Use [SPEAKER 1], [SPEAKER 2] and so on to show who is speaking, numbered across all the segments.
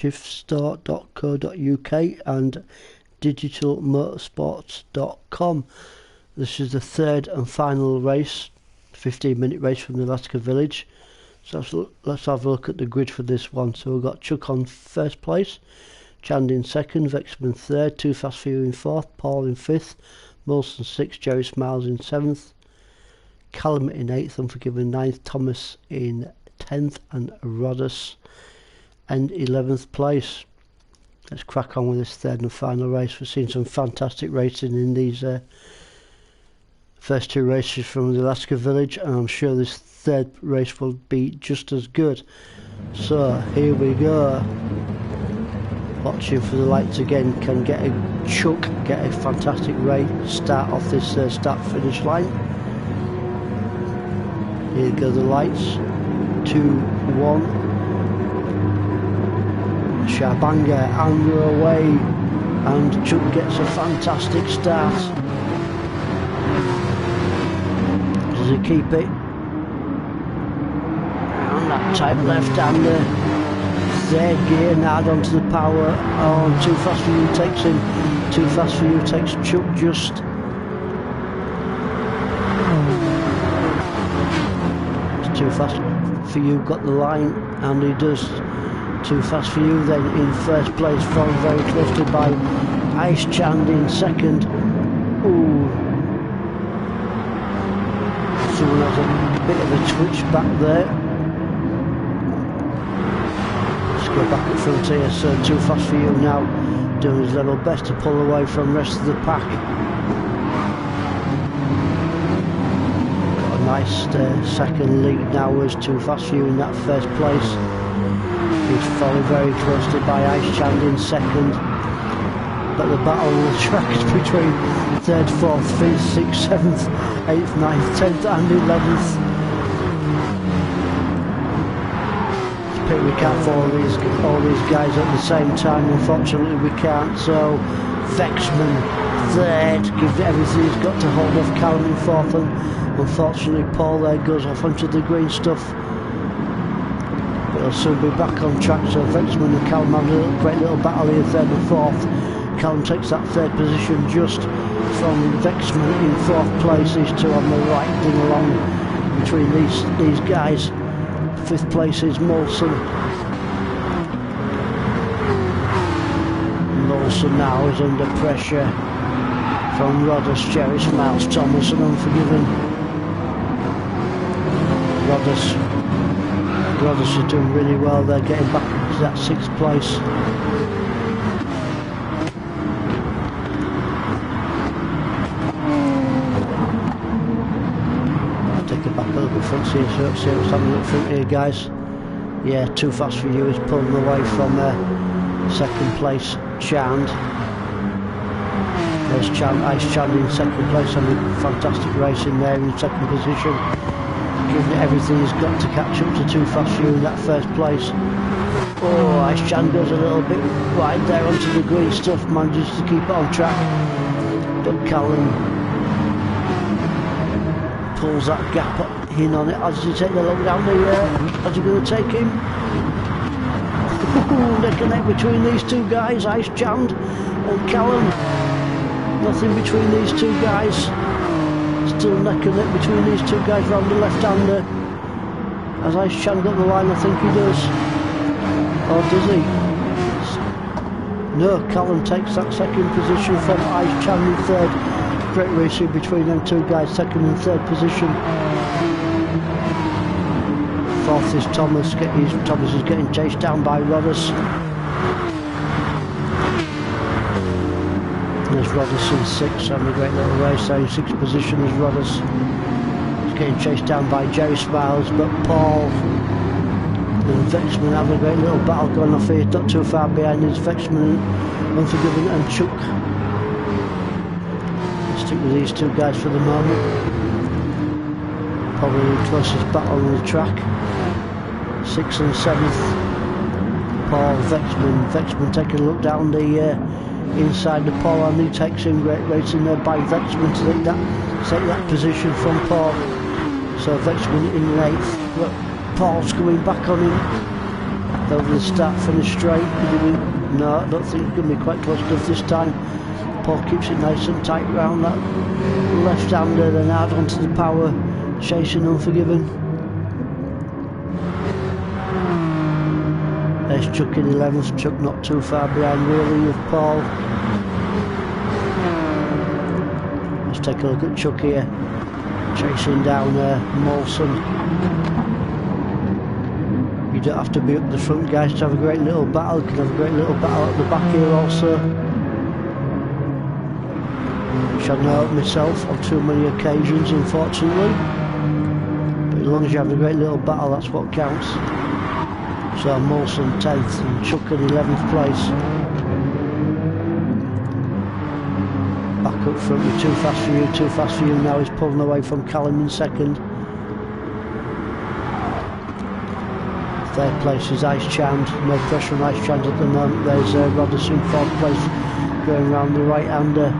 [SPEAKER 1] shiftstore.co.uk and digitalmotorsports.com. This is the third and final race, 15-minute race from the Alaska Village. So let's have a look at the grid for this one. So we've got Chuck on first place, Chand in second, Vexman third, Too Fast For You in fourth, Paul in fifth, Molson sixth, Jerry Smiles in seventh, Callum in eighth, Unforgiven ninth, Thomas in 10th and Rodas and 11th place. Let's crack on with this third and final race. We've seen some fantastic racing in these first two races from the Alaska Village, and I'm sure this third race will be just as good. So here we go. Watching for the lights again. Can get a chuck, get a fantastic race start off this start finish line. Here go the lights. 2, 1. Shabanga and we're away, and Chuck gets a fantastic start. Does he keep it? And that tight left-hander, third gear, now onto the power. Oh, Too Fast For You takes him. Too Fast For You takes Chuck just. It's Too Fast For You got the line, and he does. Too Fast For You then in first place, followed very closely by Ice Chand in second. Ooh. Someone has a bit of a twitch back there. Let's go back at front here. So Too Fast For You now doing his level best to pull away from the rest of the pack. Got a nice second lead now as Too Fast For You in that first place. He's followed very closely by Ice Chand in second, but the battle on the track is between 3rd, 4th, 5th, 6th, 7th, 8th, 9th, 10th and 11th. It's a pity we can't follow all these guys at the same time, unfortunately we can't. So Vexman 3rd, gives it everything he's got to hold off Callum in 4th, and unfortunately Paul there goes off onto the green stuff. He'll soon be back on track, so Vexman and Callum have a great little battle here, 3rd and 4th. Callum takes that 3rd position just from Vexman in 4th place. These two on the right ding along between these guys. 5th place is Molson. Molson now is under pressure from Rodas, Jerry Smiles, Thomas and Unforgiven. Rodas is doing really well. They're getting back to that 6th place. I'll take it back a little bit front here, so see what's happening up front here, guys. Yeah, Too Fast For You is pulling away from 2nd place Chand. There's Ice Chand in 2nd place, and a fantastic race in there in 2nd position. Giving it everything he's got to catch up to Too Fast For You in that 1st place. Oh, Ice Chand goes a little bit wide there onto the green stuff, manages to keep it on track. But Callum pulls that gap in on it. As he take the look down the as he going to take him? Neck and neck between these two guys, Ice Chand and Callum. Nothing between these two guys. Still neck and neck between these two guys round the left-hander. Has Ice Chand got the line? I think he does. Or does he? No, Callum takes that 2nd position from Ice Chand in 3rd. Great racing between them two guys, 2nd and 3rd position. 4th is Thomas. Thomas is getting chased down by Rodas. There's Rodas in 6th, having a great little race there in 6th position as Rodas. He's getting chased down by Jerry Smiles, but Paul and Vexman have a great little battle going off here. Not too far behind is Vexman, Unforgiven and Chuck. Let's stick with these two guys for the moment. Probably the closest battle on the track. 6th and 7th. Paul, Vexman taking a look down the inside the Paul, and he takes in great racing there by Vexman to take that position from Paul. So Vexman in 8th, but Paul's coming back on him. over the start finish straight. No, I don't think it's going to be quite close enough this time. Paul keeps it nice and tight round that left-hander, then out onto the power, chasing Unforgiven. There's Chuck in 11th, Chuck not too far behind really with Paul. Let's take a look at Chuck here, chasing down Molson. You don't have to be up the front, guys, to have a great little battle. You can have a great little battle at the back here also, which I know myself on too many occasions, unfortunately. But as long as you have a great little battle, that's what counts. So Molson 10th and Chuck in 11th place. Back up front with Too Fast For You. Too Fast For You now is pulling away from Callum in 2nd. 3rd place is Ice Chand. No pressure on Ice Chand at the moment. There's Rodders in 4th place, going round the right-hander.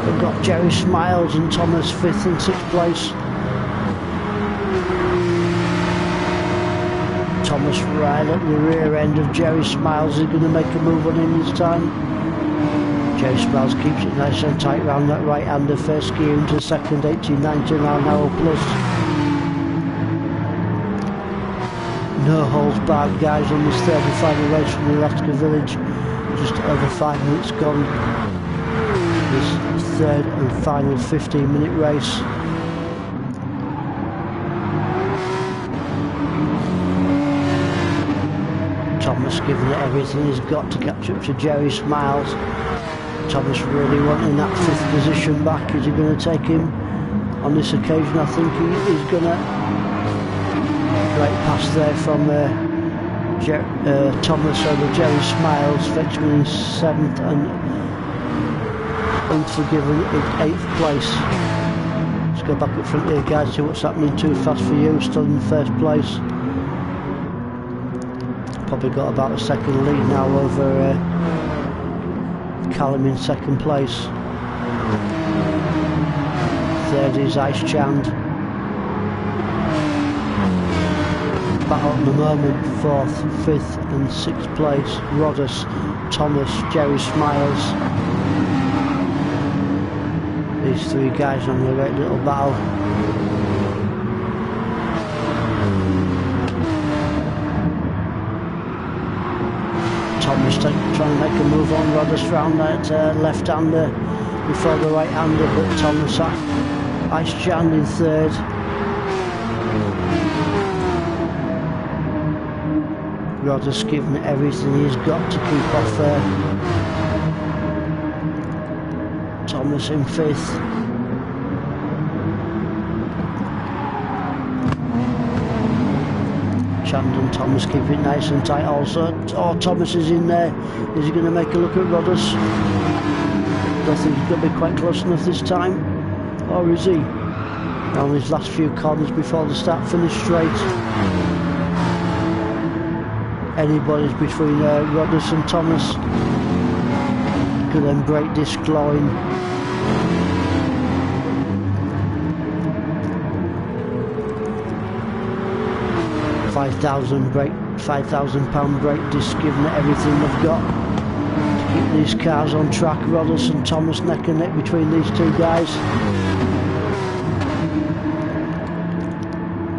[SPEAKER 1] We've got Jerry Smiles and Thomas 5th and 6th place. Thomas right at the rear end of Jerry Smiles is going to make a move on him this time. Jerry Smiles keeps it nice and tight round that right-hander, first gear into 2nd, 18-19 mile plus. No holds barred, guys, on this 3rd and final race from the Alaska Village. Just over 5 minutes gone. This 3rd and final 15-minute race. Thomas giving it everything he's got to catch up to Jerry Smiles. Thomas really wanting that 5th position back. Is he going to take him on this occasion? I think he's going to. Great pass there from Thomas over Jerry Smiles. Vexman in 7th and Unforgiven in 8th place. Let's go back up front here, guys, see what's happening. Too Fast For You still in 1st place. Probably got about a 2nd lead now over Callum in 2nd place. 3rd is Ice Chand. Battle at the moment, 4th, 5th and 6th place. Rodders, Thomas, Jerry Smiles. These 3 guys on a great little battle. Thomas trying to make a move on Rodders round that left-hander before the right-hander, but Thomas Ice Chand in 3rd. Rodders giving everything he's got to keep off Thomas in 5th. Chand and Thomas keep it nice and tight also. Oh, Thomas is in there. Is he going to make a look at Rodders? Don't think he's going to be quite close enough this time. Or is he? On his last few corners before the start finish straight. Anybody's between Rodders and Thomas. Could then break this glowing. 5,000 pound brake disc, giving it everything they've got to keep these cars on track. Rodders and Thomas neck and neck between these 2 guys.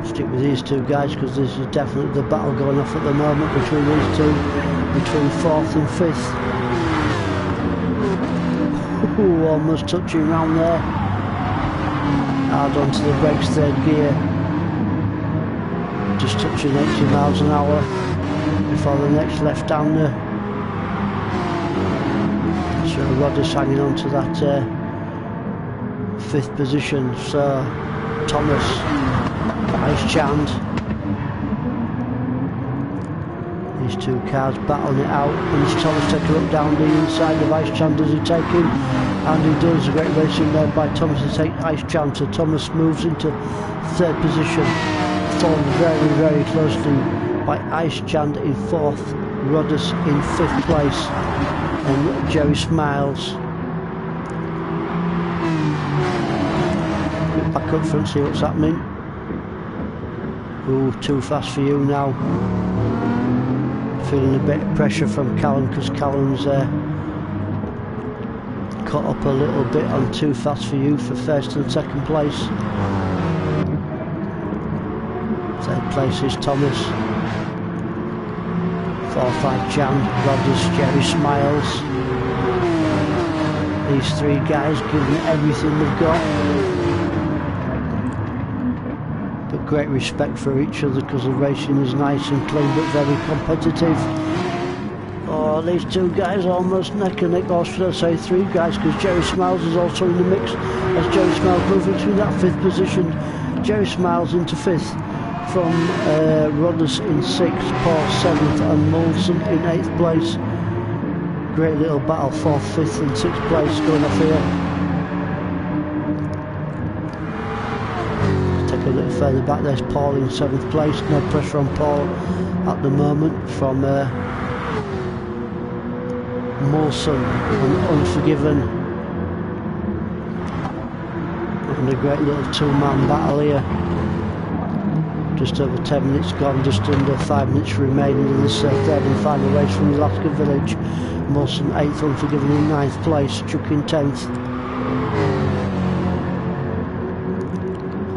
[SPEAKER 1] Stick with these 2 guys because this is definitely the battle going off at the moment between these 2, between 4th and 5th. Ooh, almost touching round there. Hard onto the brakes, 3rd gear. Just touching 80 miles an hour before the next left-hander. So Rodders hanging on to that 5th position. So Thomas, Ice Chand. These 2 cars battling it out. And it's Thomas taking a look down the inside of Ice Chand. Does he take him? And he does. A great racing there by Thomas to take Ice Chand. So Thomas moves into 3rd position. Followed very, very closely by Ice Chand in 4th. Rodders in 5th place. And Jerry Smiles. Back up front, see what's happening. Ooh, Too Fast For You now. feeling a bit of pressure from Callum, because Callum's caught up a little bit on Too Fast For You for first and second place. Third place is Thomas. 4-5 Jan, Rogers, Jerry Smiles. These three guys giving it everything they've got. But great respect for each other, because the racing is nice and clean but very competitive. Oh, these two guys almost neck and neck, or should I say three guys, because Jerry Smiles is also in the mix, as Jerry Smiles moving to that 5th position. Jerry Smiles into 5th, from Rodders in 6th, Paul 7th and Molson in 8th place. Great little battle, 4th, 5th and 6th place going off here. Take a little further back, there's Paul in 7th place. No pressure on Paul at the moment from Molson and Unforgiven. And a great little two-man battle here. Just over 10 minutes gone, just under 5 minutes remaining in this third and final race from Alaska Village. Molson 8th, Unforgiven in 9th place, Chuck in 10th.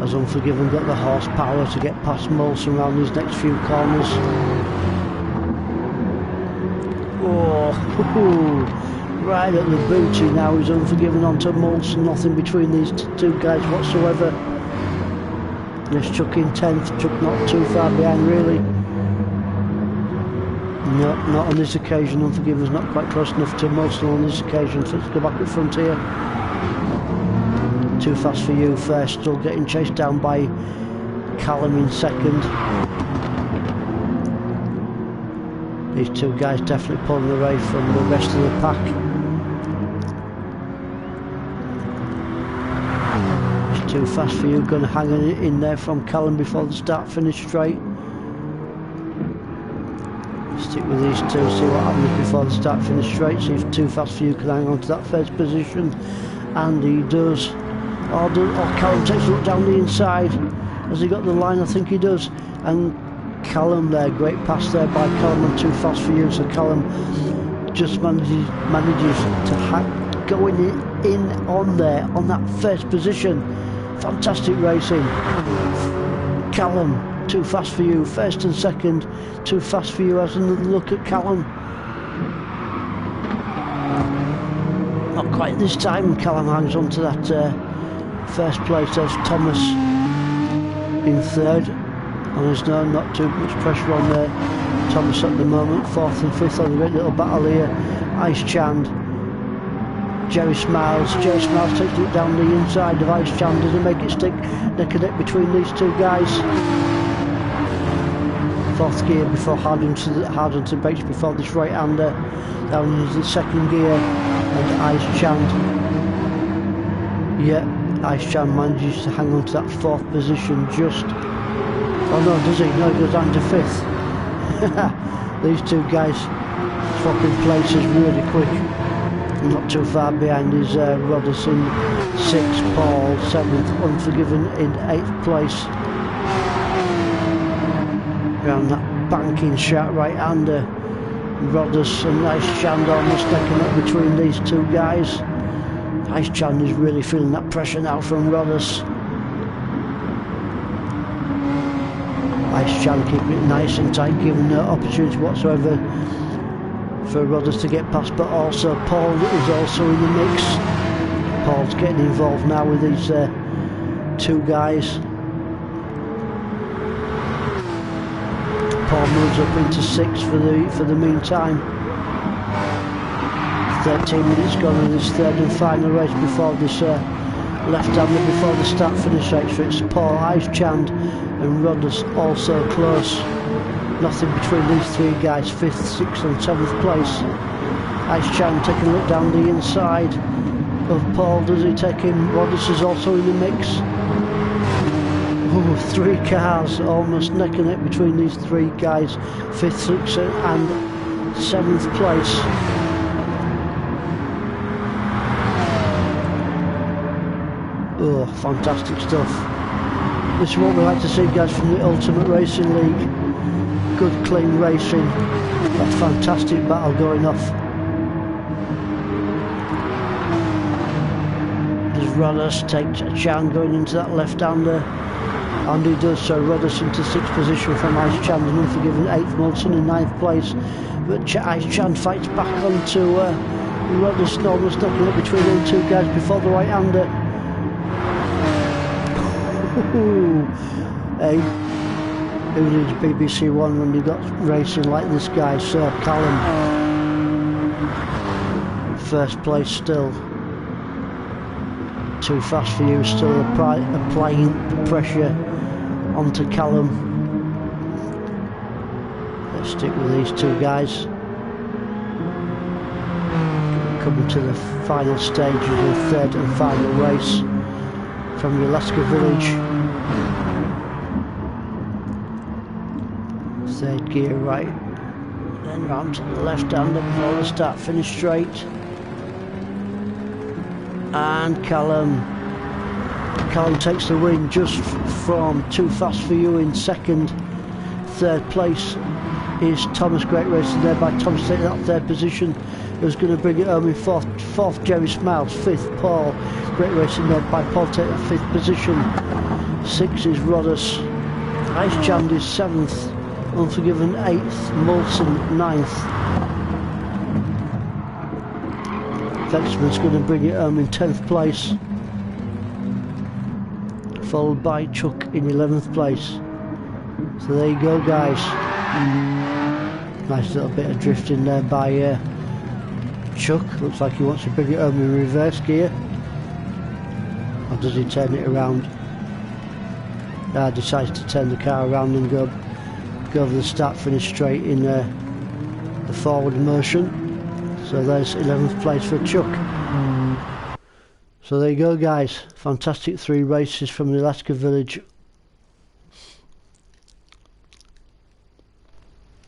[SPEAKER 1] As Unforgiven got the horsepower to get past Molson around these next few corners. Oh, right at the booty now is Unforgiven onto Molson, nothing between these two guys whatsoever. There's Chuck in 10th, Chuck not too far behind really. No, not on this occasion, Unforgiven's not quite close enough to Molson on this occasion, so let's go back at front here. Too Fast For You first, still getting chased down by Callum in 2nd. These two guys definitely pulling away from the rest of the pack. Too Fast For You, going to hang it in there from Callum before the start finish straight. Stick with these two, see what happens before the start finish straight, see if Too Fast For You can hang on to that first position, and he does. Or Callum takes a look down the inside. Has he got the line? I think he does. And Callum there, great pass there by Callum on Too Fast For You, so Callum just manages to go in on there, on that first position. Fantastic racing. Callum, Too Fast For You, first and second. Too Fast For You has another look at Callum. Not quite this time. Callum hangs on to that first place. There's Thomas in 3rd. And there's not too much pressure on Thomas at the moment. 4th and 5th on the great little battle here. Ice Chand. Jerry Smiles takes it down the inside of Ice Chand, doesn't make it stick, neck and neck between these two guys. 4th gear before hard onto the brakes before this right hander, down into the 2nd gear, and Ice Chand. Yeah, Ice Chand manages to hang on to that 4th position just. Oh no, does he? No, he goes down to 5th. These two guys swapping places really quick. Not too far behind is Rodders in 6th, Paul 7th, Unforgiven in 8th place. Around that banking shot right hander, Rodders and Ice Chand almost neck and neck between these two guys. Ice Chand is really feeling that pressure now from Rodders. Ice Chand keeping it nice and tight, giving no opportunity whatsoever for Rodders to get past, but also Paul is also in the mix. Paul's getting involved now with these two guys. Paul moves up into 6th for the meantime. 13 minutes gone in this third and final race before this left-hander before the start-finish race. So it's Paul, Ice Chand and Rodders also close. Nothing between these three guys, 5th, 6th and 7th place. Ice Chand taking a look down the inside of Paul. Does he take him? Rodders is also in the mix. Oh, 3 cars almost neck and neck between these 3 guys, 5th, 6th and 7th place. Oh, fantastic stuff. This is what we like to see, guys, from the Ultimate Racing League. good clean racing. That fantastic battle going off. Does Rodas take a chance going into that left-hander? And he does so. Rodas into 6th position from Ice Chan, and Unforgiven 8th, Molson in 9th place. But Ice Chan fights back onto Rodas, almost knocking up between them two guys before the right-hander. Hey, who needs BBC One when you got racing like this guy? So Callum, first place still. Too fast for you, still applying pressure onto Callum. Let's stick with these two guys. Coming to the final stage of the third and final race from the Alaska Village. Third gear right, then round to the left hander before the start finish straight. And Callum takes the win just from Too Fast For You in second. Third place is Thomas, great racing there by Thomas taking that third position. Who's going to bring it home in fourth Jerry Smiles, fifth Paul, great racing there by Paul taking that fifth position. 6 is Rodas, Ice Chand is 7th, Unforgiven 8th, Molson 9th. Vexman's going to bring it home in 10th place, followed by Chuck in 11th place. So there you go, guys. Nice little bit of drifting there by Chuck. Looks like he wants to bring it home in reverse gear. Or does he turn it around? Decides to turn the car around and go over the start finish straight in the forward motion. So there's 11th place for Chuck. So there you go, guys. Fantastic 3 races from the Alaska Village